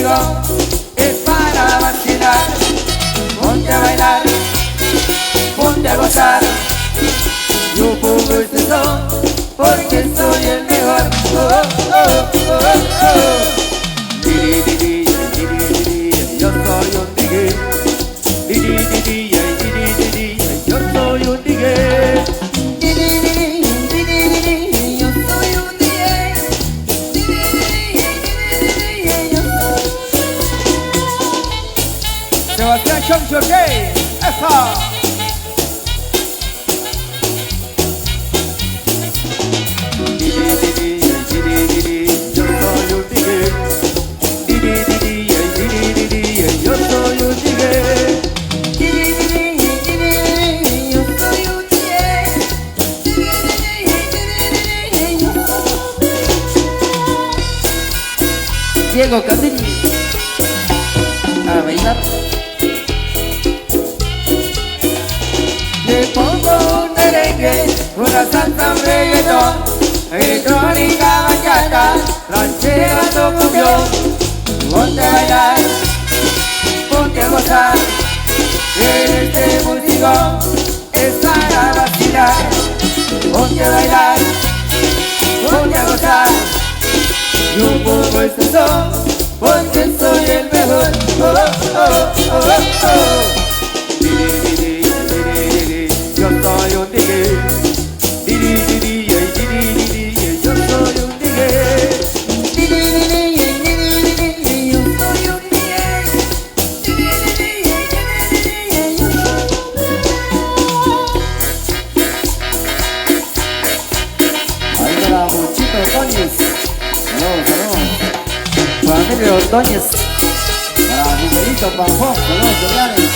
músico es para vacilar. Ponte a bailar, ponte a gozar. Yo pongo este son porque soy el mejor. Yo soy un DJ. Yo soy un DJ. Sebastián Chomcho Gay, ¡esa! Yo soy un DJ. Yo soy un DJ. Diego Casini, a bailar. Le pongo un merengue, una salsa, un reggaetón, electrónica, bachata, ranchera, cumbión. Ponte a bailar, ponte a gozar. Este músico es para vacilar. Ponte a bailar, ponte a gozar. Yo pongo este son porque soy el mejor. Yo soy un DJ. Yo soy un DJ. Ahí para Muchito Ordóñez. Saludos. Familia Ordóñez. Para Miguelito Pajón. Saludos, Julianes.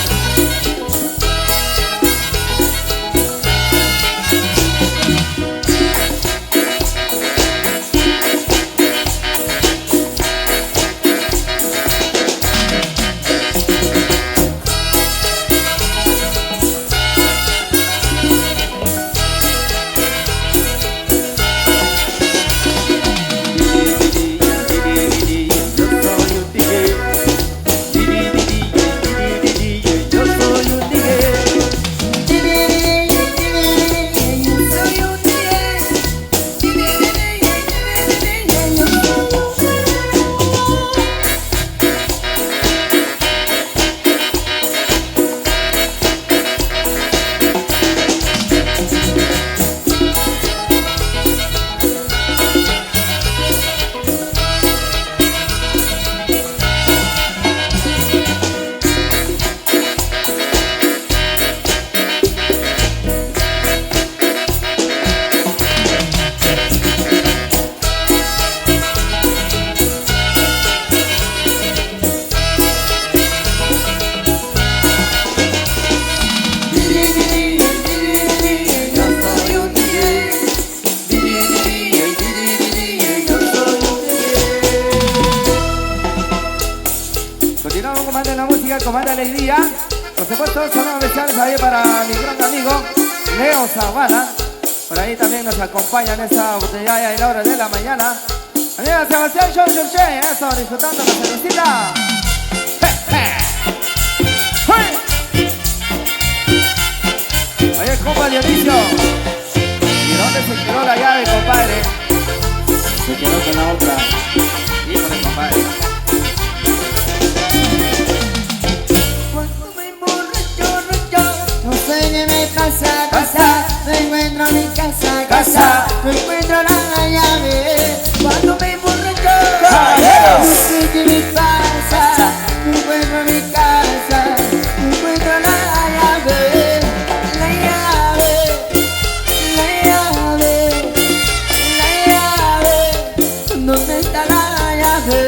Continuamos con la música, con más alegría. Por supuesto, saludos especiales ahí para mi gran amigo Leo Zavala. Por ahí también nos acompaña en esta oportunidad y a la hora de la mañana. Amiga Sebastián Chomche, eso, disfrutando la cervecita. Oye, compa Dionisio, ¿y dónde se quedó la llave, compadre? Se quedó con la otra. Híjole, compadre. No sé qué me pasa, no encuentro mi casa, no encuentro la llave. Cuando me emborracho, no sé qué me pasa, no encuentro mi casa, no encuentro la llave. ¿Dónde está la llave?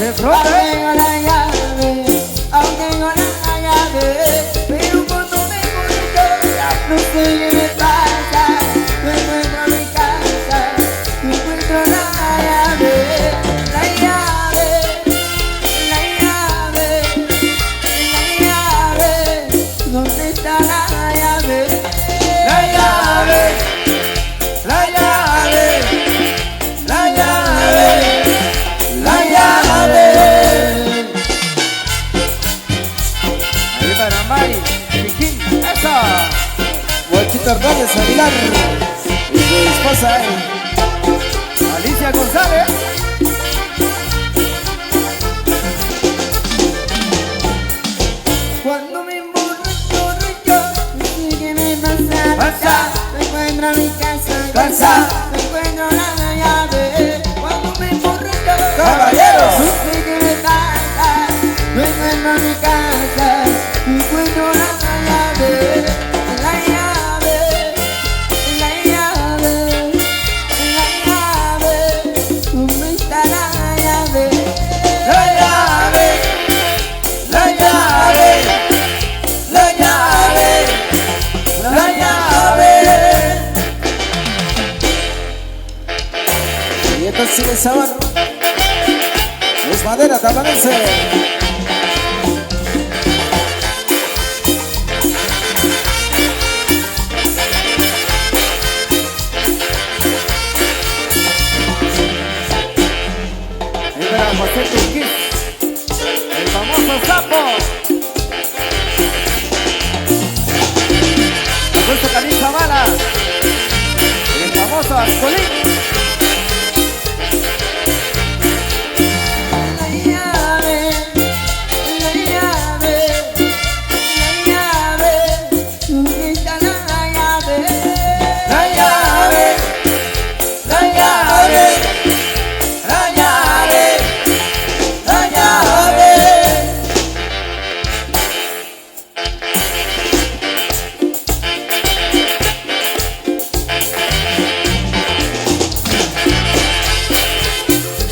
de frente. Aún tengo la llave, aún tengo la llave, pero cuando me encuentro, no sé qué me pasa. No encuentro mi casa, no encuentro la llave, la llave, la llave, la llave. ¿Dónde está la llave? La llave, la llave, la llave, la llave. Ahí para Mari, Chiquín, eso. Guachito Hernández Aguilar y su esposa Alicia González. Cuando me emborracho, no sé qué me pasa. Pasa. No encuentro mi casa, Casa. no encuentro la llave. Cuando me emborracho, Caballeros. no sé qué me pasa. No encuentro mi casa, no encuentro la llave. La llave, la llave, la llave. ¿Dónde está la llave? La llave, la llave, la llave, la llave. y esto sigue sabor. Es madera tabanense. Ahí para José Turquís, el famoso sapo. Augusto Calín Zavala, el famoso Ascolín. La llave, la llave, la llave. ¿Dónde está la llave? La llave, la llave, la llave, la llave.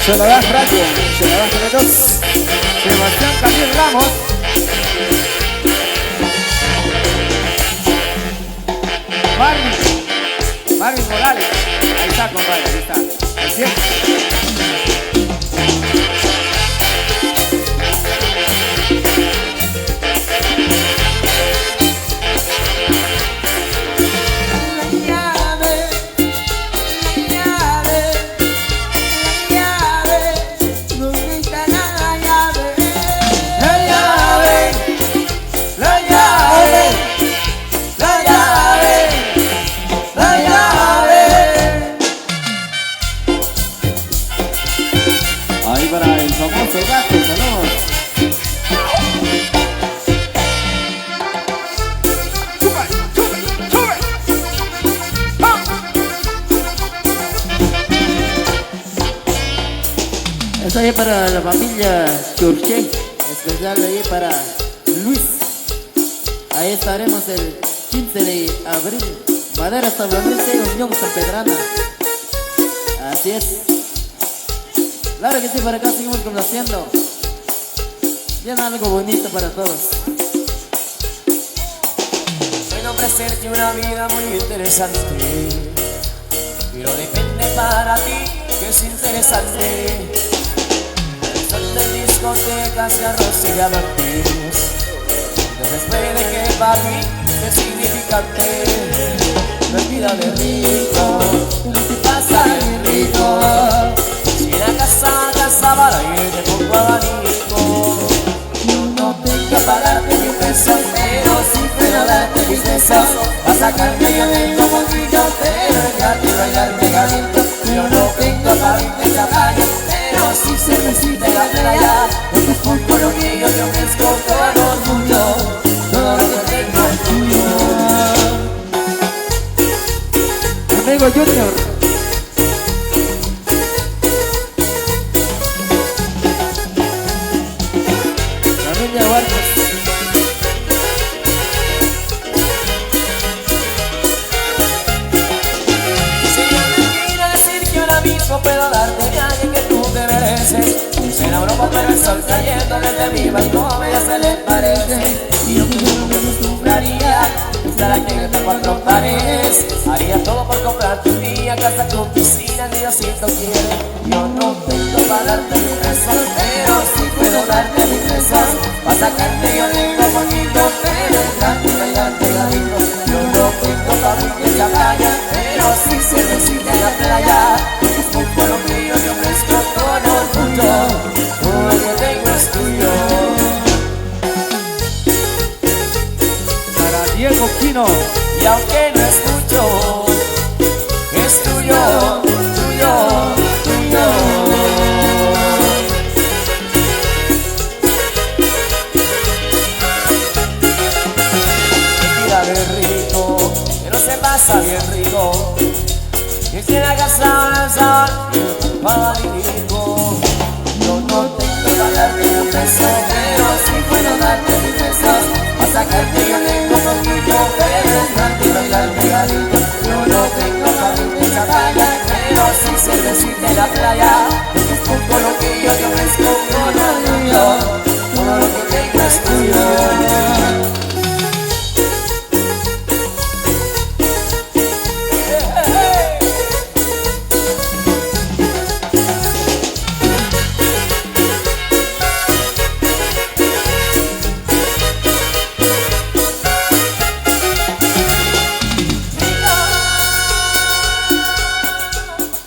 Se la da Franco, se la da Genetos. Sebastián Camil Ramos. Marvin Morales. Ahí está, compadre, ahí está. Al tiempo. La llave, la llave, la llave. ¿Dónde está la llave? La llave, la llave, la llave, la llave. Ahí para el famoso gato, saludos. Sube, sube, sube. ¡Ah! Esto ahí para la familia Churche, especial ahí para Luis. Ahí estaremos el 15 de abril. Madera Estadounidense, Unión San Pedrana. Así es. Claro que sí, para acá seguimos complaciendo. Bien, algo bonito para todos. Puedo ofrecerte una vida muy interesante, pero depende para ti que es interesante. Son de discotecas, carros y diamantes. Entonces puede que para ti es significante. No es vida de rico, no te pasa bien rico. Si la casa para ir te pongo abanico. Yo no tengo que pagarte ni un peso, pero sí puedo darte mis besos. A sacarme yo tengo poquito, pero dejarte bailar pegadito. Yo no tengo para irte en la playa, pero sí se necesita la playa. Porque es por lo que yo te ofrezco todo tuyo, todo lo que tengo es tuyo. Amigo Junior. Familia Vargas. Si yo te quiero decir que ahora mismo puedo darte a alguien que tú te mereces, será broma ropa, pero el sol cayendo desde mi balcón ya se le parece. Y yo que no me acostumbraría estar aquí en estas cuatro paredes. Haría todo por comprarte un día, casa con piscina, ni Diosito quiere. Yo no tengo para darte mi peso, pero sí puedo darte mi peso. Pa' sacarte yo tengo poquito, pero entrante y bailante gatito. Yo no tengo pa' mí en la playa, pero sí cervecita en la playa. Es un pueblo mío, yo ofrezco con orgullo. Todo lo que tengo es tuyo. Para Diego Quino. Y aunque no es mucho, es tuyo, tuyo, tuyo. Mira de rico, pero se pasa bien rico. Y quien haga sabor, para rico. Yo no tengo para darte un beso, pero sí puedo darte mi beso. Pa' sacarte yo tengo poquito, pero entrante y bailar pegadito. Yo no tengo para mí en la playa, pero sí cervecita en la playa. Yo te pongo lo que yo te ofrezco con orgullo. Todo lo que tengo es tuyo.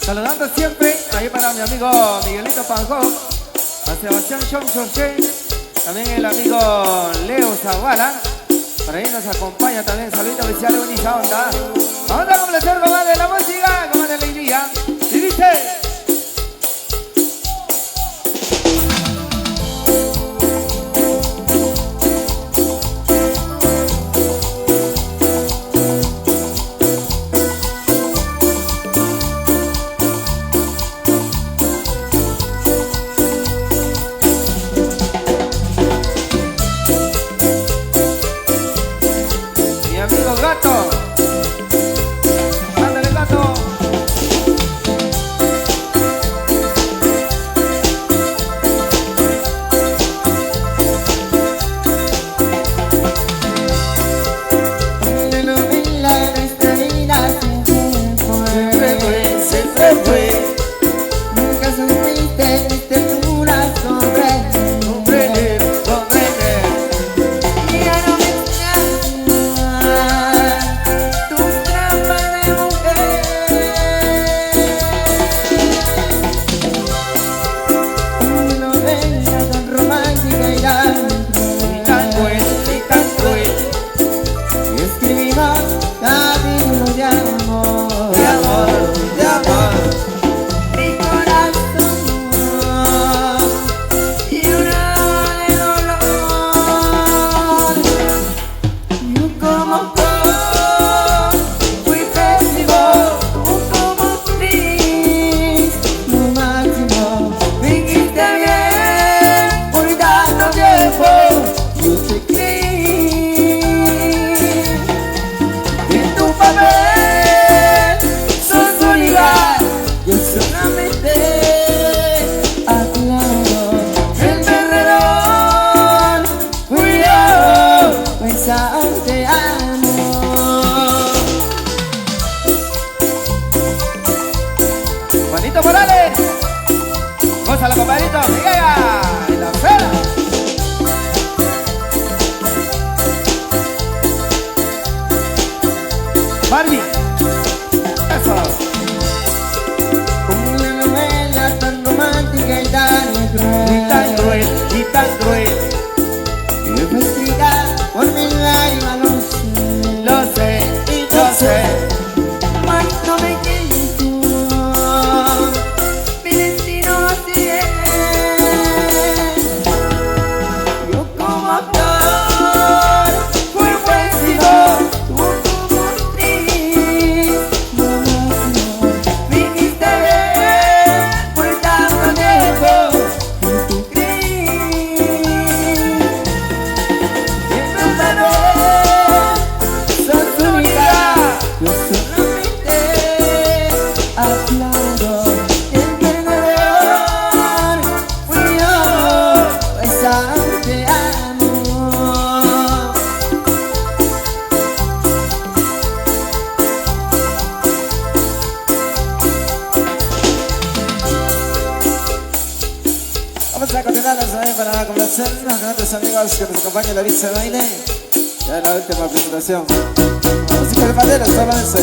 Saludando siempre ahí para mi amigo Miguelito Panjón, a Sebastián Chonchorche, también el amigo Leo Zavala, por ahí nos acompaña también, saludito especial de Bonita Onda. Vamos a complacer con más de la música, con más de alegría. Y dice... Gato, ándale Gato. para continuarles ahí para la conversación a nuestros amigos que nos acompañan la Vista Baile. Ya en la última presentación. Música de madera, avance.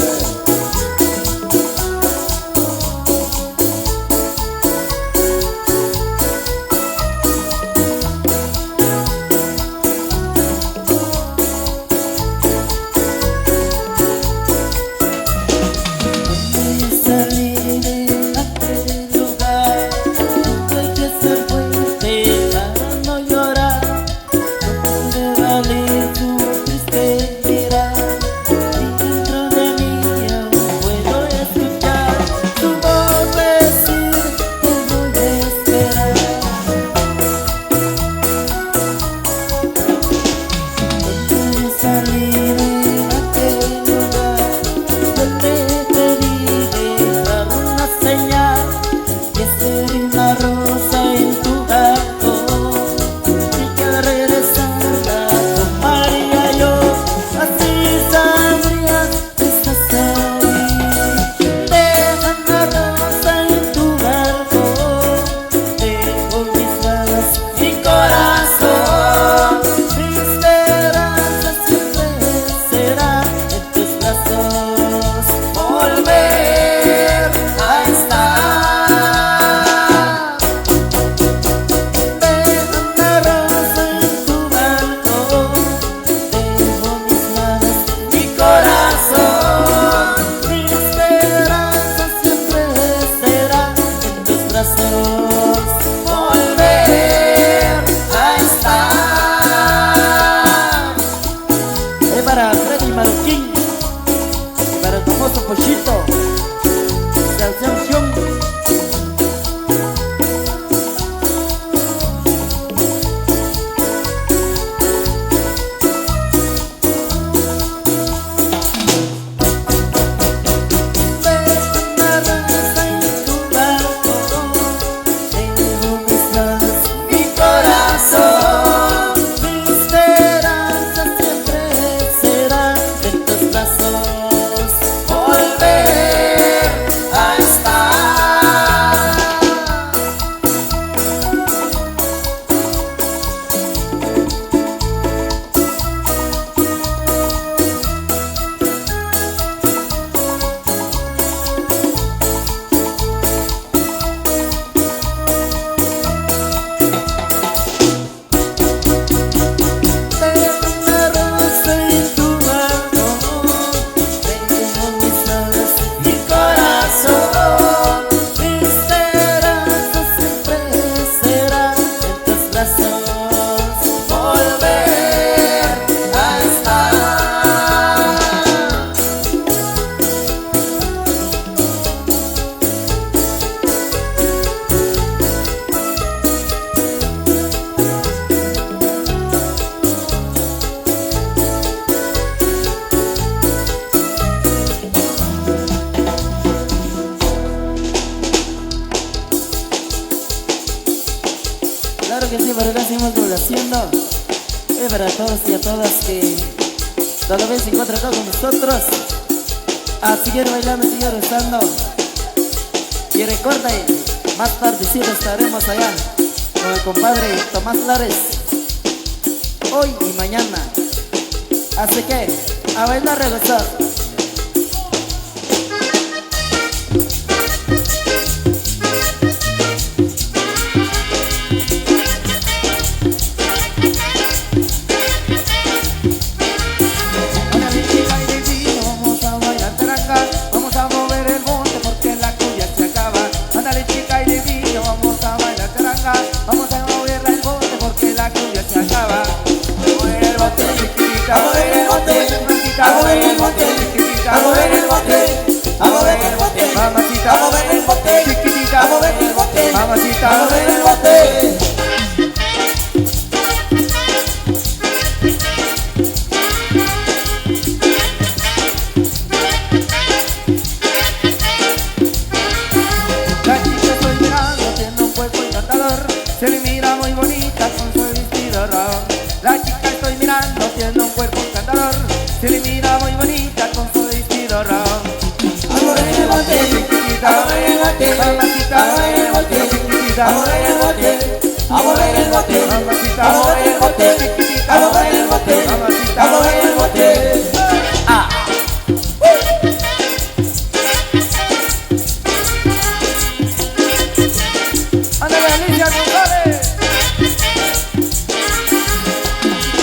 Claro que sí, para acá seguimos haciendo. Para todos y a todas que todavía se encuentran acá con nosotros. A seguir bailando, seguir rezando. Y recuerda, más tardecito estaremos allá con el compadre Tomás Lares, hoy y mañana. Así que, a bailar, regresar. Vamos a moverla el bote porque la cumbia se acaba. Mover el bote, chiquitita, a mover el bote, a mover el bote, chiquitita, a mover el bote, a mover el bote, mamacita, a mover el bote, chiquitita, a mover el bote, mamacita, a mover el bote. La chica estoy mirando, tiene un cuerpo encantador, se le mira muy bonita con su vestido rojo. La chica estoy mirando, tiene un cuerpo encantador, se le mira muy bonita con su vestido rojo. A mover el bote, Chiquitita, a mover el bote, mamacita, a mover el bote, chiquitita, a mover el bote, a mover el bote, Mamacita, a mover el bote, a mover el bote, Mamacita, a mover el bote. Ah. Ándale, Alicia González.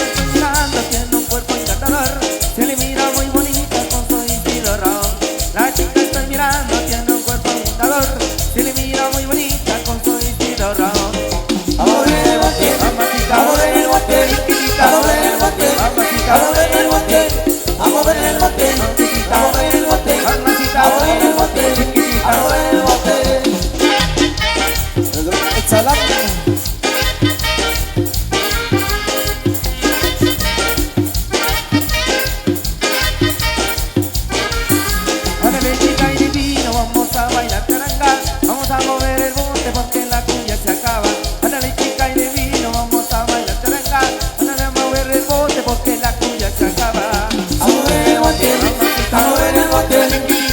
Estoy mirando, tiene un cuerpo encantador. Se le mira muy bonita con su vestido round. La chica estoy mirando, tiene un cuerpo encantador. Se le mira muy bonita con su vestido round. A mover el bote, Mamacita, a mover el bote, a mover el bote, a mover el bote, a mover el bote, a mover el bote, Mamacita, a mover el bote, a mover el bote. Salam. Ándale, chica y divino, vamos a bailar charanga. Vamos a mover el bote porque la cumbia se acaba. Ándale, chica y divino, vamos a bailar charanga. Ándale a mover el bote porque la cumbia se acaba. A mover el bote, a mover el bote,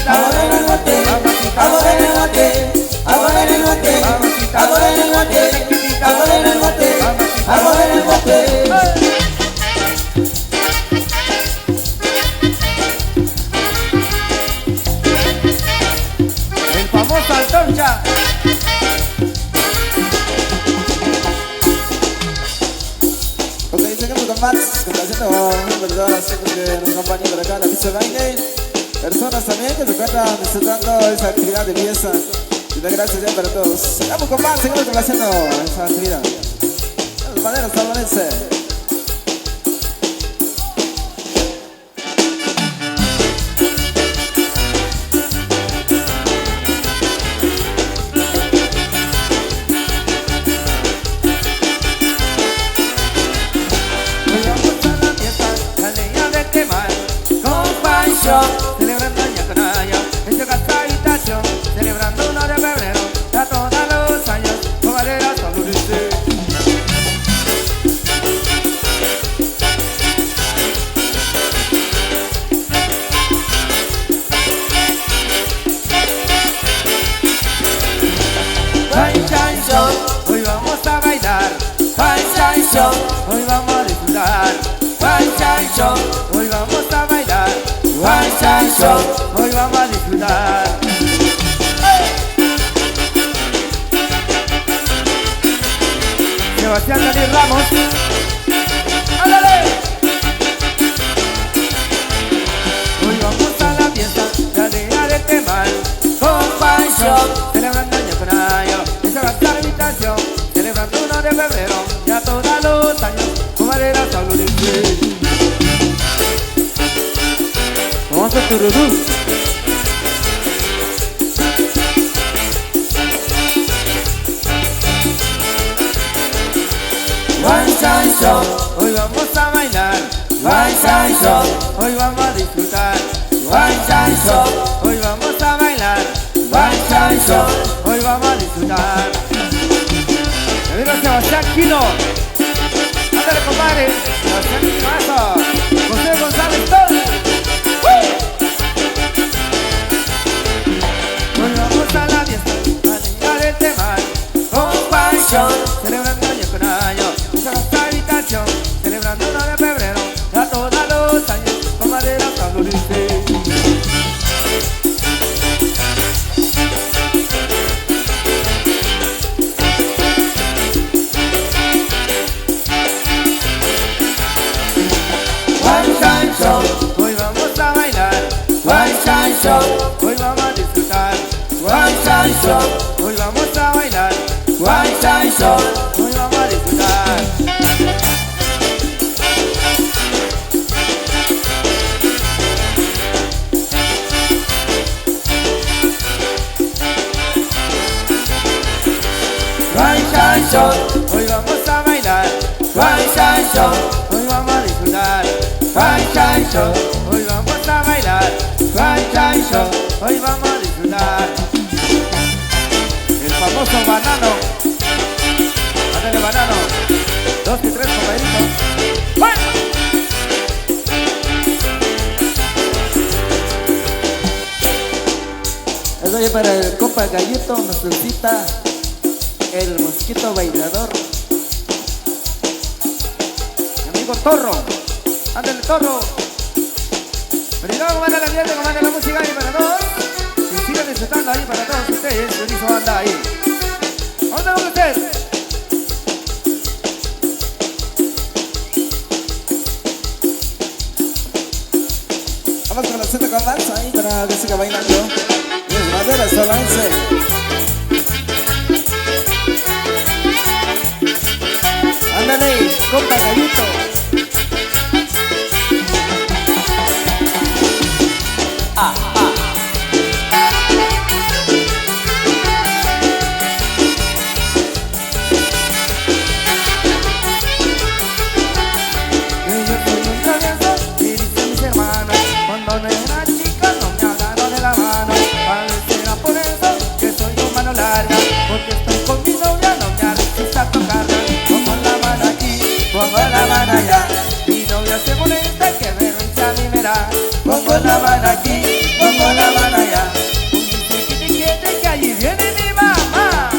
a mover el bote, a mover el bote, a mover el bote, a mover el bote, a mover el bote, a mover el bote. El famoso Antorcha. Ok, seguimos con más, complaciendo a un verdadero chicos que nos acompañan por acá en la pista de baile. Personas también que se encuentran disfrutando esa actividad de fiesta. Y de gracias ya para todos. Seguimos con más, seguimos complaciendo esa actividad. Los maneros salvadorenses. Hoy vamos a la fiesta, la leña de quemar. Con Pancho, celebrando año con año. En su casa habitación, celebrando 1 de febrero. Ya todos los años, con madera saludiste. Pancho, hoy vamos a bailar. Pancho, hoy vamos a disfrutar. Pancho, hoy vamos a bailar. Pancho, hoy vamos a disfrutar. Sebastián Dani Ramos. ¡Ándale! Hoy vamos a la fiesta, la leña de quemar. Con Pancho, celebrando año con año. En esa habitación, celebrando 1 de febrero. Ya todos los años, con madera saludiste. Vamos a tururú. Pancho, hoy vamos a bailar. Pancho, hoy vamos a disfrutar. Pancho, hoy vamos a bailar. Pancho, hoy vamos a disfrutar. Me vino Sebastián Quino. Ándale, compadre. Sebastián Quino, eso. José González Torres. Hoy vamos a la fiesta, a la leña de mar. Con Pancho, celebrando año con año. Esa nuestra habitación, celebrando 1 de febrero. Ya todos los años, con madera saludiste. Pancho, hoy vamos a bailar. Pancho, hoy vamos a disfrutar. Pancho, hoy vamos a bailar. Pancho, hoy vamos a disfrutar. Pancho, hoy vamos a bailar. Pancho, hoy vamos a disfrutar. Pancho, hoy vamos a bailar. Pancho, hoy vamos a disfrutar. El famoso banano. Ándale, banano. 2 y 3, compadrito. ¡Bueno! Eso ya para el compa Gallito, nos felicita el mosquito bailador. Torro. Ándale, Torro. Brindamos, comandante, el ambiente, comandante, la música ahí para todos. Y sigan disfrutando ahí para todos ustedes. Feliz banda ahí. ¿Dónde van ustedes? Vamos con la cena con danza ahí para que siga bailando. Es madera solense. Ándale, compa Gallito. Yo soy un travieso, y dicen mis hermanos, cuando no era chica no me agarró de la mano. Tal vez será por eso que soy de mano larga, porque estoy con mi novia, no me resista a tocarla. Pongo la mano aquí, pongo la mano allá, mi novia se molesta que vergüenza a mí me da. Pongo la mano aquí, pongo la mano allá, dice que te quiete que allí viene mi mamá.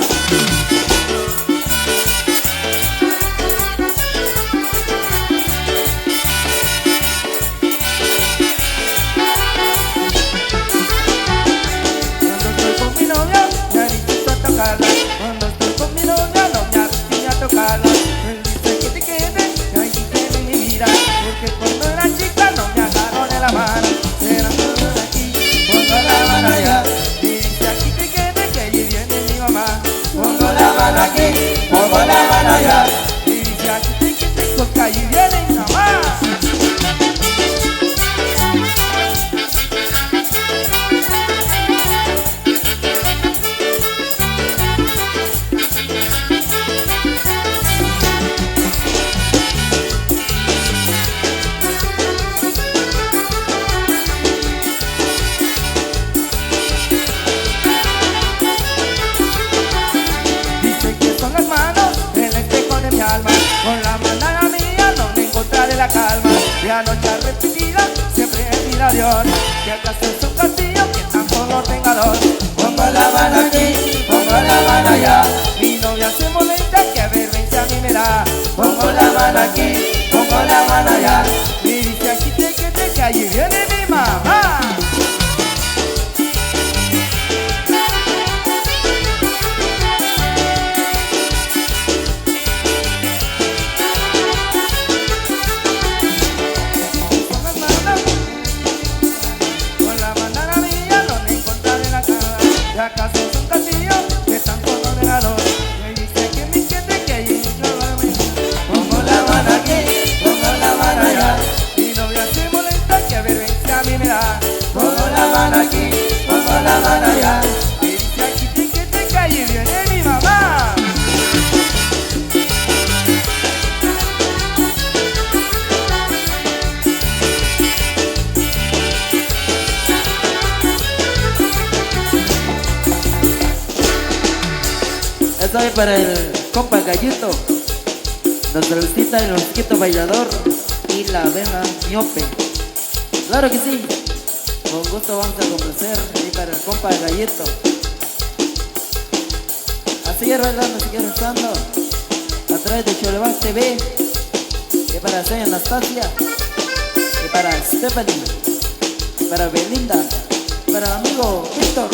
Cuando estoy con mi novia no me arriesgo a tocarla. Él dice que te quede, que ahí tiene mi vida, porque cuando era chica no me agarró de la mano. Era todo de aquí, pongo la mano allá, y dice aquí te quede, que allí viene mi mamá. Pongo la mano aquí, pongo la mano allá, y dice aquí te quede, porque allí viene mi mamá. Con la mandada mía no me encontraré la calma. De anoche repetida siempre mira a Dios, que acaso es un castillo que tampoco tenga dolor. Pongo la mano aquí, pongo la mano allá, mi novia se molesta que vergüenza a mí me da. Pongo la mano aquí, pongo la mano allá, y dice aquí que allí viene mi mamá. ¿Acaso es un castillo que tanto ordenador? Me dice que me quiete que allí pongo la mano aquí, pongo la mano allá, mi novia se molesta que vergüenza a mí me da. Pongo la mano aquí, pongo la mano allá, me dice aquí te quiete que allí viene mi mamá. Esto es para el compa Gallito, nuestra visita el mosquito bailador y la abeja miope. Claro que sí, con gusto vamos a complacer y para el compa Gallito. A seguir bailando, a seguir usando a través de Cholebas TV, y para Soy Anastasia, y para Stephanie, y para Belinda, y para el amigo Víctor.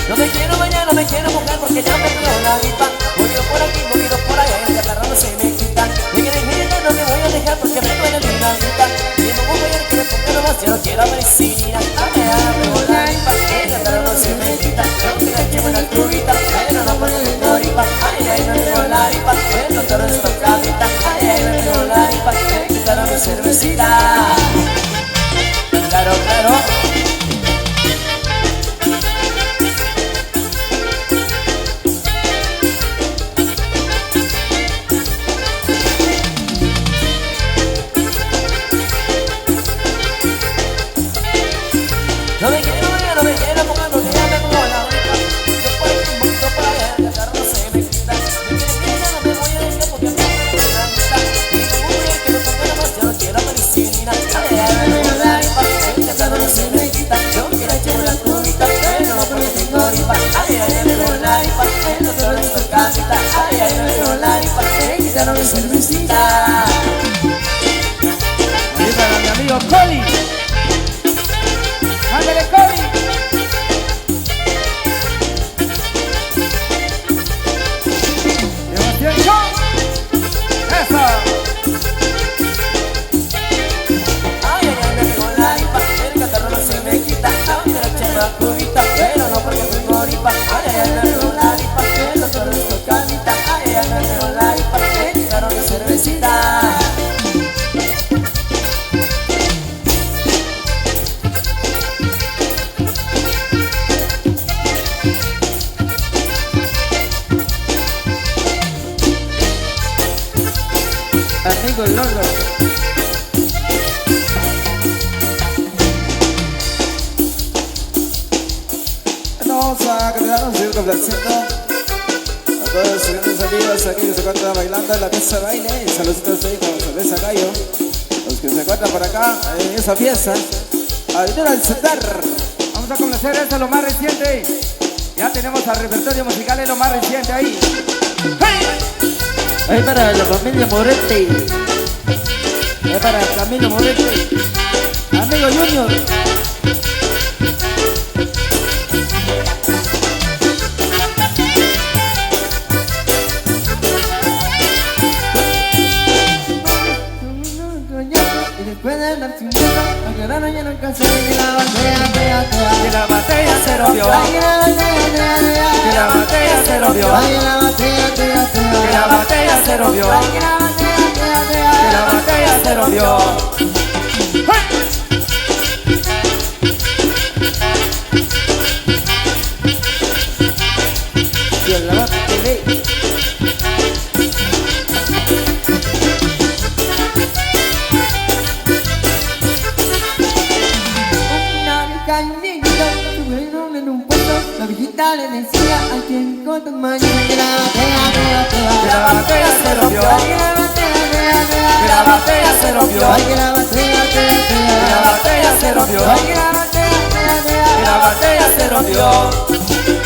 No me quiero mojar porque ya me dio la gripa. Movido por aquí, movido por allá, y el agarrado se me quita. Me quiere girar, no me voy a dejar porque me duele mi nalguita. Y me pongo ayer que me ponga nomás, yo no quiero medicina. Me voy la gripa, el agarrado se me quita. Yo me la llevo en la curvita, pero no puedo ir ahorita. Ay, ay, no me voy la gripa, el doctor está cabita. Ay, ay, no me voy la gripa, me quitaron mi cervecita. Claro, claro. No me quiero mojar porque ya me pongo la gripa. Yo por aquí, un poquito por allá, el agarrado se me quita. Me quiere girar, no me voy a dejar porque camita, ay, ay, no veo la ripa, me quitaron mi cervecita. Y para mi amigo Coli. ¡Ándale, Coli! ¡Eso! Ay, ay, ay, me pegó la ripa, el catarro no se me quita, aunque la eché una cubita, pero no porque soy moripa. Ay, ay, ay, me pegó la ripa, el doctor no hizo camita, ay, ay, me pegó la ripa, me quitaron mi cervecita. Amigo Lolo. Vamos a quedarnos seguir complaciendo a todos los siguientes amigos aquí que se encuentran bailando en la pista de baile. Y saluditos ahí con cerveza gallo, los que se encuentran por acá en esa fiesta. A venir al sentar. Vamos a complacer esto, lo más reciente. Ya tenemos al repertorio musical en lo más reciente ahí. ¡Hey! Ahí para la familia Moretti. Ahí para Camilo Moretti. Amigo Junior. Y después de andar sin miedo, aclararon ya nunca se ve la batalla, Que la batalla se rompió. que la batalla, Que la batalla se rompió. ay, la batalla, Que la batalla se rompió. que la batalla, Que la batalla se rompió. Dios la va a tener. Una vieja y un viejito se fueron en un puesto. La viejita le decía a quien con tus manos que la Que la batalla se rompió. que la batalla, Que la batalla se rompió. ay, que la batalla, Que la batalla se rompió. ay, que la batalla, Que la batalla se rompió.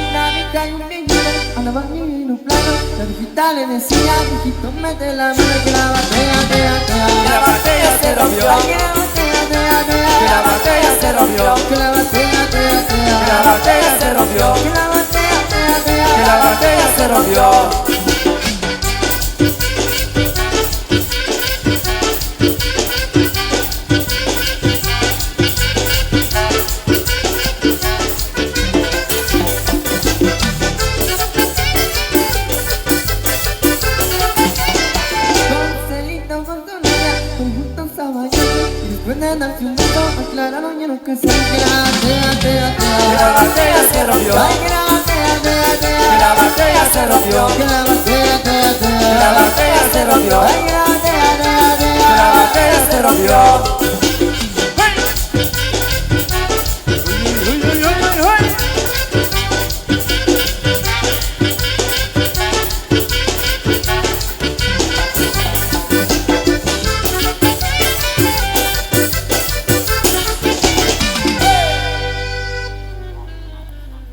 Una vieja y un viejito andaban en un plano. La viejita le decía, viejito, mete la mano que la batalla, Que la batalla se rompió. que la batalla, Que la batalla se rompió. que la batalla, Que la batalla se rompió. que la batalla, Que la batalla se rompió. con celito con tu novia, con juntos a bailar. Y después de andar filmando, aclararon ya nunca se ve que la batalla, Que la batalla se rompió. ay, que la batalla, Que la batalla se rompió. que la batalla, Que la batalla se rompió. ay, que la batalla, Que la batalla se rompió.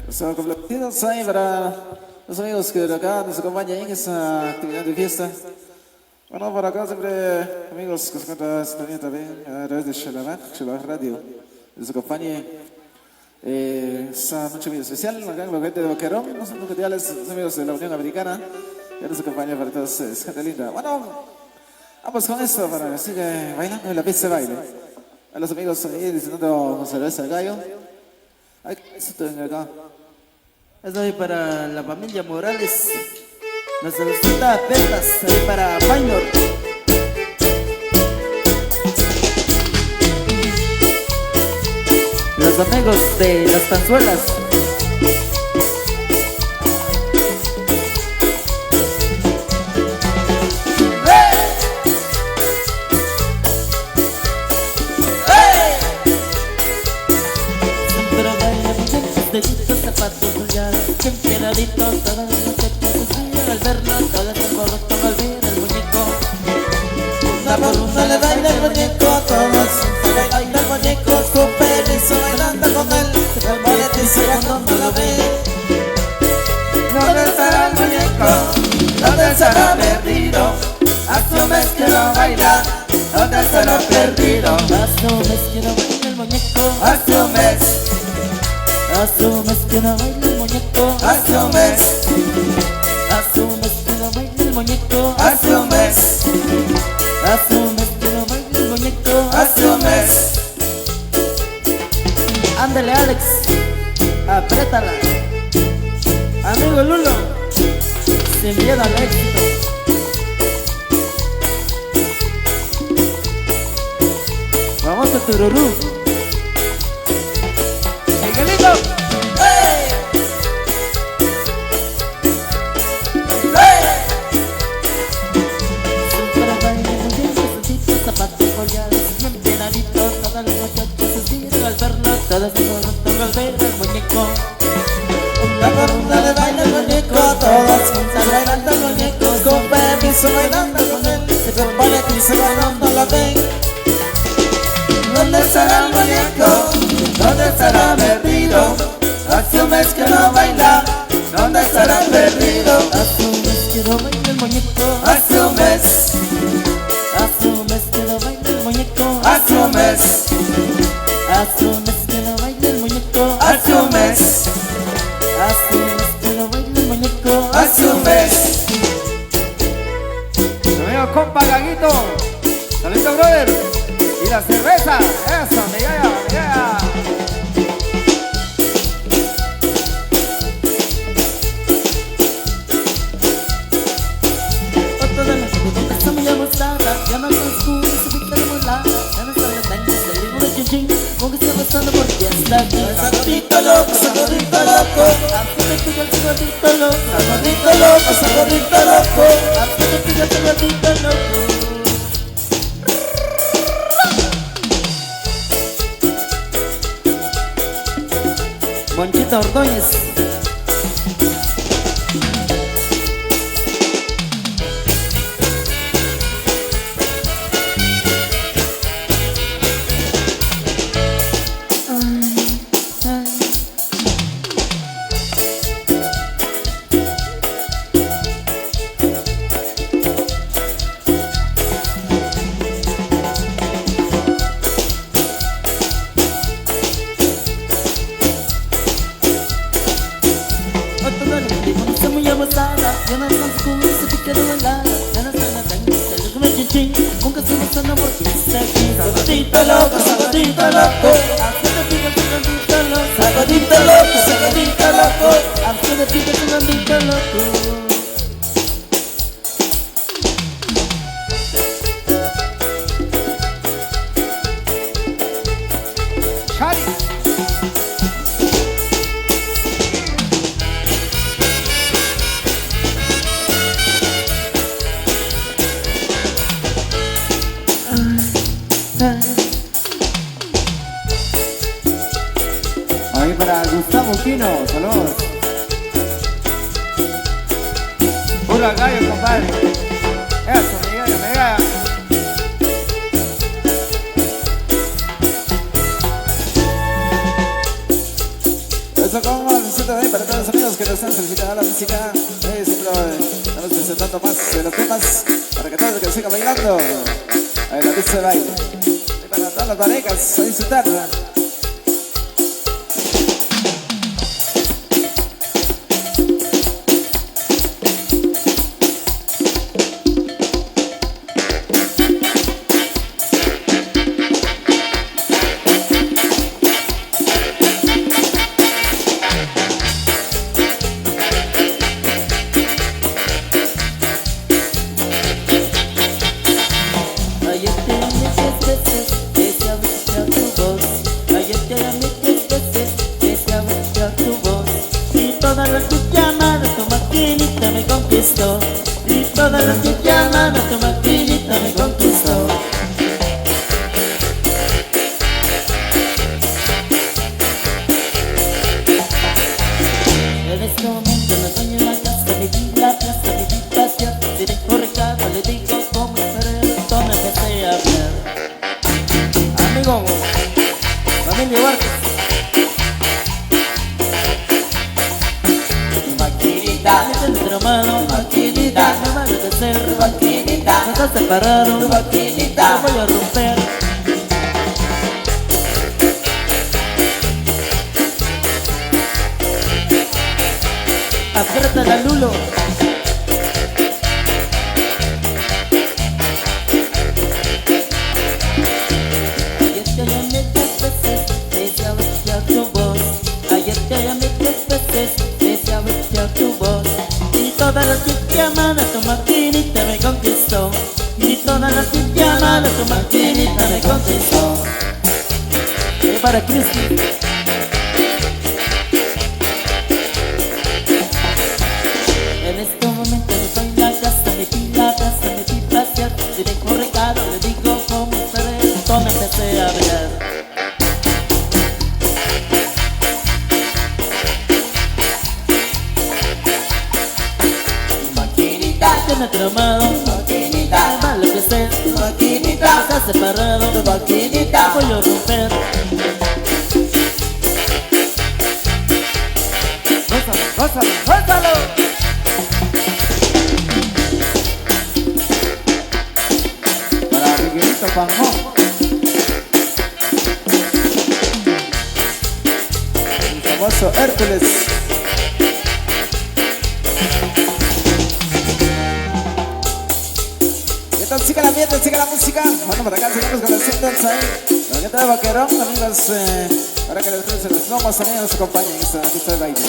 Estamos complacidos ahí para los amigos que de acá nos acompañan en esta actividad de fiesta. Bueno, por acá siempre amigos que se encuentran sintonía también a través de Shalabak Radio. Les acompañe esta noche muy especial acá en la gente de Boquerón. No son cordiales los amigos de la Unión Americana. Ya nos acompaña para todos ustedes. Gente linda. Bueno, vamos con esto para que siga bailando en la pista de baile. A los amigos ahí disfrutando con cerveza de gallo. Ay, esto en acá. Eso es para la familia Morales. Nos solicita ventas ahí para Minor. Los amigos de las Tanzuelas. Siempre baila mujeres de zapatos vulgares. Siempre empinadito, todas las muchachas suspiran al verlo, todas se alborotan al ver el muñeco. Una por una le baila el muñeco a todos. Le baila el muñeco con permiso bailando con él. Se maletiza cuando no lo ve. ¿Dónde estará el muñeco? ¿Dónde estará perdido? Hace un mes que no baila. ¿Dónde estará perdido? Hace un mes que no baila el muñeco. Hace un mes. Hace un mes que no baila el muñeco. Hace un mes. Hace un mes que no baila el muñeco. Hace un mes. Hace un mes que no baila el muñeco. Hace un mes. Ándale, Alex, apriétala. Amigo Lulo, sin miedo al éxito. Vamos a Tururú. Miguelito. Siempre baila muy bien, sus zapatos colgados, bien peinaditos. Todas las muchachas suspiran al verlo, todas se alborotan al ver al muñeco. Una por una le baila el muñeco a todas. Se bailando el muñeco con permiso bailando con él. Se maletiza cuando no lo ve. ¿Dónde estará el muñeco? ¿Dónde estará perdido? Hace un mes que no baila. ¿Dónde estará perdido? Hace un mes que no baila el muñeco. Hace un mes. Hace un mes que no baila el muñeco. Hace un mes. Hace un mes que no baila el muñeco. Hace un mes. Hace un mes que no baila el muñeco. Hace un mes. Amigo compa Gaguito. Saludito, brother. Y la cerveza. Eso, me llega. Otra de las que está muy agostada, ya no está oscuro, su vista remolada, ya no está la tanque, el ritmo de chinchín, como que está pasando porque está aquí. Sacodito loco, sacodito loco. Hasta que pilla el sacodito loco, Sacodito loco, sacodito loco. hasta que pilla el sacodito loco. Monchita Ordóñez. Está muy abusada, ya no está oscuro, se pica de volada, ya no está la tanque, el ritmo de chinchín, nunca está pasando porque está aquí. Sacodito loco, sacodito loco. Hasta que pilla el sacodito loco, Sacodito loco, sacodito loco. hasta que pilla el sacodito loco. Chari. Ahí para Gustavo Quino, saludos. Pura gallo, compadre. Eso, me llega. Eso como necesito ahí para todos los amigos que nos están solicitando la música. Siempre estamos presentando más de los temas para que todos que sigan bailando. Ahí la pista de baile. Y para todas las parejas a disfrutarla. Ayer te llamé 10 veces, deseaba escuchar tu voz. Ayer te llamé 10 veces, deseaba escuchar tu voz. Y todas las llamadas tu maquinita me conquistó. Y todas las llamadas tu maquinita me conquistó. En este momento me estoy en la casa, me di la plaza, me di pasear. Si tengo recado, le digo como experto, me empecé a hablar. Amigo, familia Huarques. Maquinita, Me tiene tramado, maquinita, me va a enloquecer. maquinita, Me está separado, maquinita. me voy a romper. Aprieta la Lulo. Ayer te llamé 3 veces, deseaba escuchar tu voz. Ayer te llamé 3 veces, deseaba escuchar tu voz. Y todas las que llaman a tu maquinita me conquistó. Y todas las que llaman a tu maquinita me conquistó. Para Cristi. En este momento no estoy en la casa, metí la casa, metí pasear. Si dejo recado, le digo como experto, me empecé a hablar. Maquinita, Tiene tramado, maquinita, me va a enloquecer. maquinita, Está separado, maquinita. voy a romper. Gózalo, gózalo. Para Miguelito Panjón. El famoso Hércules. Y entonces siga el ambiente, siga la música. Bueno, por acá seguimos con el Sentence ahí. La gente de Vaquerón, amigos, para que les los lomos también nos acompañen en esta pista de baile.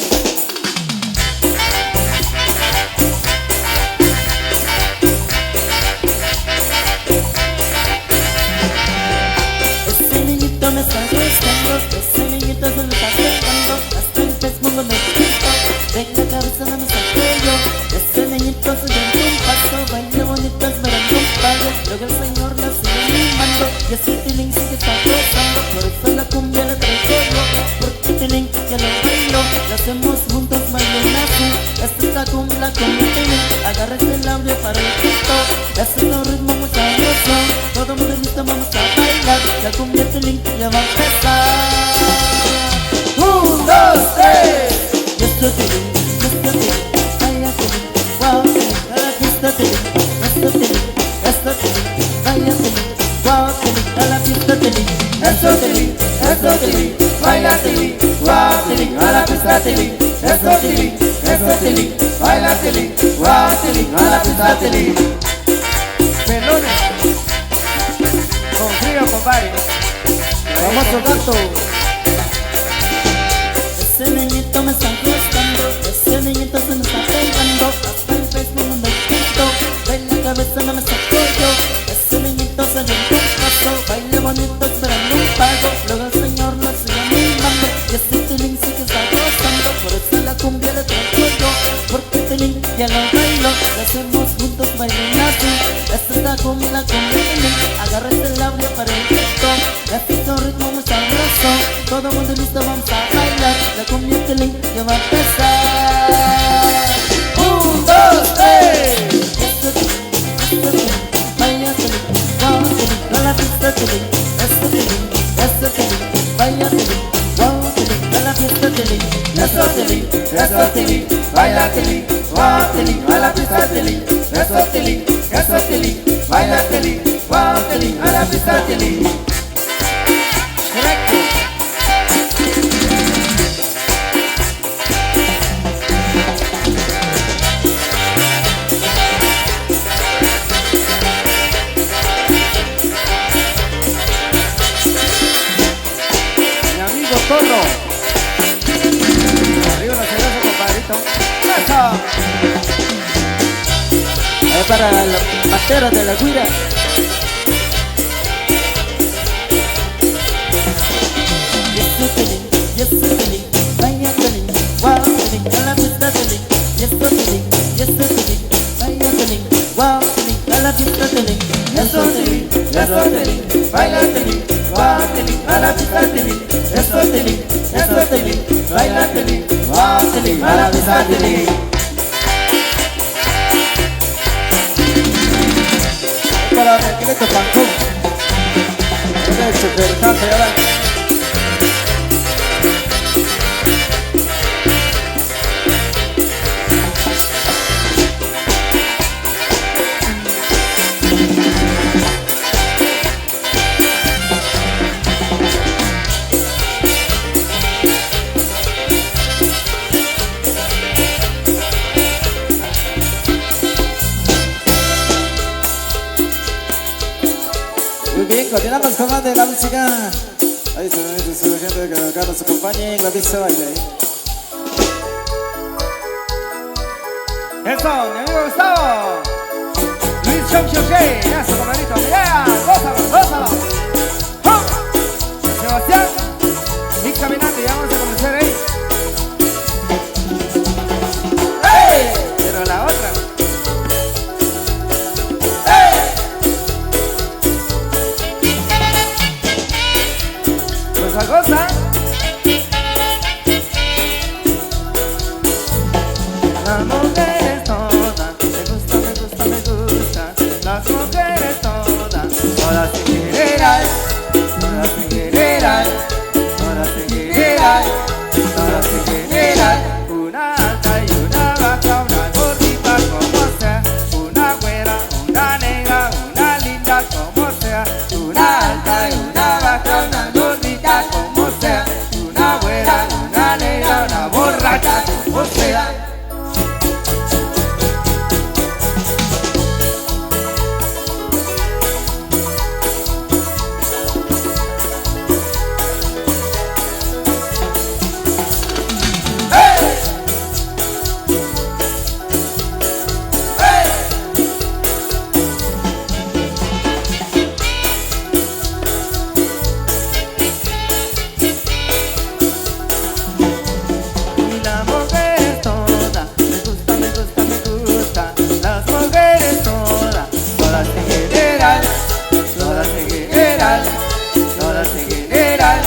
Ese niñito me está gustando, ese niñito se me está acercando. Hasta el Facebook me quito, de la cabeza no me saco yo. Ese niñito se dio un paso, baila bonito esperando un pago. Luego el señor la sigue animando, y ese tilín sí que está gozando. Por eso la cumbia la traigo yo, porque tilín ya lo bailo. La hacemos juntos, bailen así. Esta es la cumbia tilín, agárrese el audio para el grito. Ese es el ritmo muy sabroso, todo mundo listo, vamos a bailar. La cumbia tilín ya va a empezar. 1, 2, 3. Y esto tilín, baila tilín, wow tilín, a la fiesta tilín. Esto tilín, baila tilín, wow tilín, a la fiesta tilín. Eso tilín, baila tilín, guau tilín, a la pista tilín. Eso tilín, baila tilín, guau tilín, a la pista tilín. Pelones, con frío, compadre. Famoso gato. Ese niñito me está gustando, ese niñito se me está pegando. Hasta el Facebook me quito, de la cabeza no me saco yo. Ese niñito se dio un paso, baile bonito esperando un pago. Luego el señor lo sigue animando, y ese tilín sí que está gozando. Por eso la cumbia le traigo yo, porque tilín ya lo bailo. Lo hacemos juntos, bailen así. Esta es la cumbia tilín, agárrese el audio para el grito. Este es un ritmo muy sabroso, todo mundo listo, vamos a bailar. La cumbia tilín ya va a empezar. 1, 2, 3. Esto tilín, baila tilín, wow tilín, a la pista tilín. Esto tilín, baila tilín, wow tilín, a la pista tilín. Eso tilín, baila tilín, guau tilín, a la pista tilín. Eso tilín, baila tilín, guau tilín, a la pista tilín. Correcto. Mi amigo Tolo. Arriba la cerveza, compadrito. ¡Eso! Es para los pateros de la guira. Y esto tilín, baila tilín, wow tilín, a la pista tilín. Y esto tilín, baila tilín, wow tilín, a la pista tilín. Eso tilín, baila tilín, guau tilín, a la pista tilín. Eso tilín, baila tilín, guau tilín, a la pista tilín. para Miguelito Cancún. Este es super tanto, ya ven. Muy bien, continuamos con más de la música. Ahí se ve su gente que acá nos acompañe en la pista de baile. Eso, mi amigo Gustavo. Luis Chomchoche, eso, comadrito. ¡Yeah! ¡Gózalo, gózalo! ¡Hum! Sebastián, y caminando, ya vamos a comenzar ahí. ¡Hey! Pero la otra. Esa cosa. Las mujeres todas, me gusta, me gusta, me gusta. Las mujeres todas, todas en general, todas en general, todas en general, todas en general. Una alta y una baja, una gordita como sea, una güera, una negra, una linda como sea, una alta y una baja, una gordita como sea, una güera, una negra, una borracha como sea. Y las mujeres todas, me gusta, me gusta, me gusta. Las mujeres todas, todas en general, todas en general, todas en general,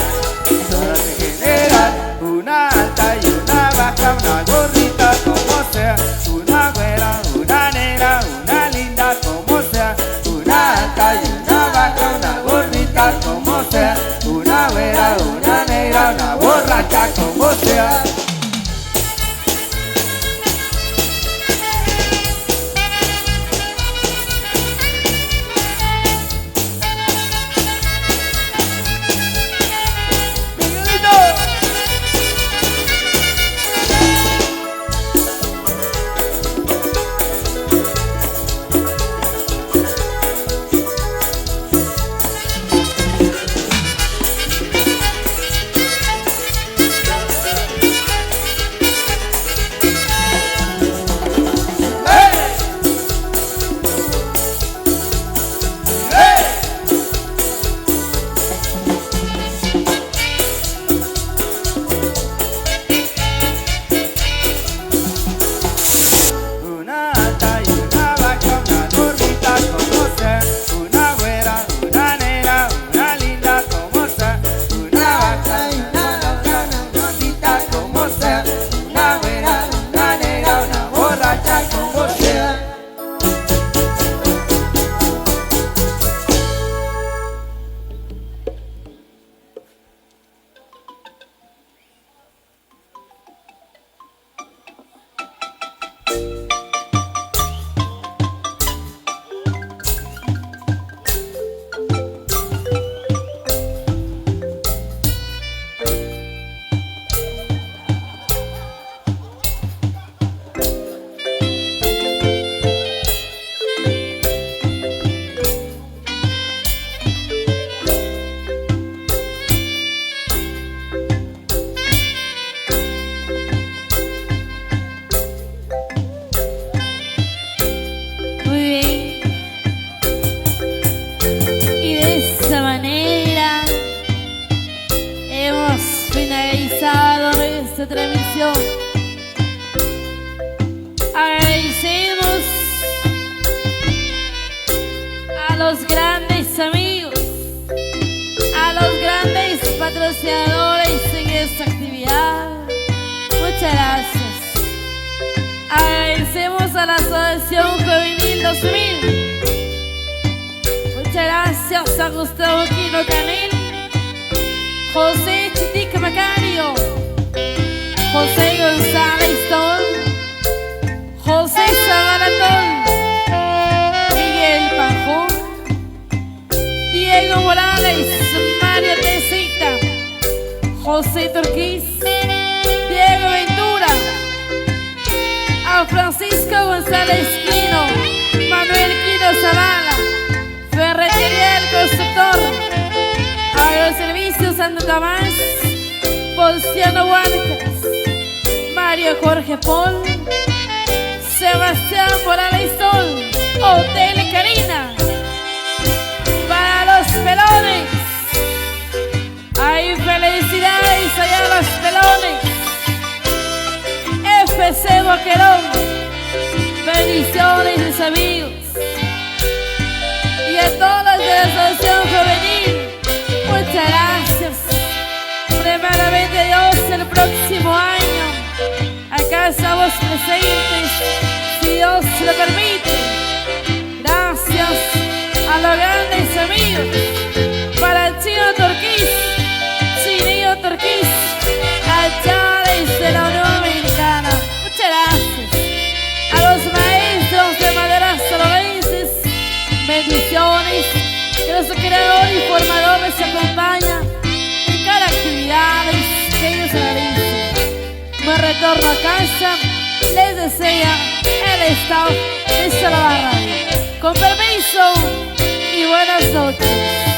todas en general. Una alta y una baja, una gordita como sea, una güera, una negra, una linda como sea, una alta y una baja, una gordita como sea, una güera, una negra, una borracha como sea. Una alta y una baja, una gordita como sea, una güera, una negra, una linda como sea, una baja y una baja, una gordita como sea, una güera, una negra, una borracha como sea. Muy bien. Y de esa manera hemos finalizado nuestra transmisión. Agradecemos a los grandes amigos, a los grandes patrocinadores en esta actividad. Muchas gracias. Agradecemos a la Asociación Juvenil 2000 Muchas gracias a Gustavo Quino Canel, José Chitica Macario, José González Tol, José Zabaratol, Miguel Pajón, Diego Morales, María Tesita, José Turquís, Diego Ventura, a Francisco González Quino, Manuel Quino Zavala, Ferretería El Constructor, Agroservicios Santo Tomás, Ponciano Huarcas, Mario Jorge Pol, Sebastián Morales Sol, Hotel Karina. Para los pelones, hay felicidades allá a los pelones. FC Boquerón, bendiciones mis amigos. Y a todos los de la Asociación Juvenil, muchas gracias. Primeramente Dios, el próximo año acá estamos presentes, si Dios lo permite. Gracias a los grandes amigos, para el Chino Turquís, Chinillo Turquís, allá desde la Unión Americana. Muchas gracias a los maestros de madera solovenses, bendiciones, que nuestro creador y formador les acompaña en cada actividad que ellos realizan. Buen retorno a casa les desea el staff de Salva Radio. Con permiso y buenas noches.